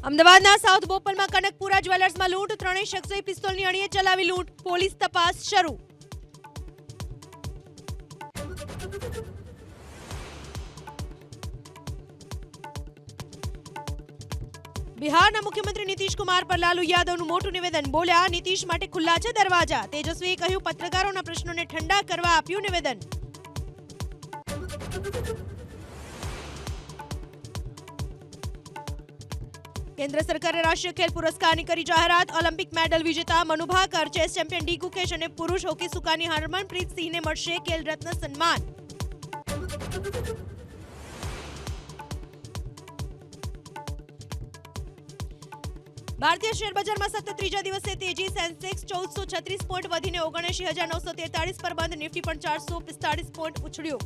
અમદાવાદના સાઉથ બોપલમાં કનકપુરા જ્વેલર્સમાં લૂંટ, ત્રણેય શખ્સોએ પિસ્તોલની અણીએ ચલાવી લૂંટ, પોલીસ તપાસ શરૂ. બિહારના મુખ્યમંત્રી નીતિશ કુમાર પર લાલુ યાદવનું મોટું નિવેદન, બોલ્યા નીતિશ માટે ખુલ્લા છે દરવાજા. તેજસ્વીએ કહ્યું પત્રકારોના પ્રશ્નોને ઠંડા કરવા આપ્યું નિવેદન. કેન્દ્ર સરકારે રાષ્ટ્રીય ખેલ પુરસ્કારની કરી જાહેરાત. ઓલિમ્પિક મેડલ વિજેતા Manu Bhaker, chess champion D Gukesh અને પુરુષ હોકી સુકાની હરમનપ્રીત સિંહને મળશે ખેલ રત્ન સન્માન. ભારતીય શેર બજારમાં સતત ત્રીજા દિવસે તેજી. સેન્સેક્સ 1436 પોઈન્ટ વધીને 79,943 પર બંધ. નિફ્ટી પણ 445 પોઈન્ટ ઉછળ્યો.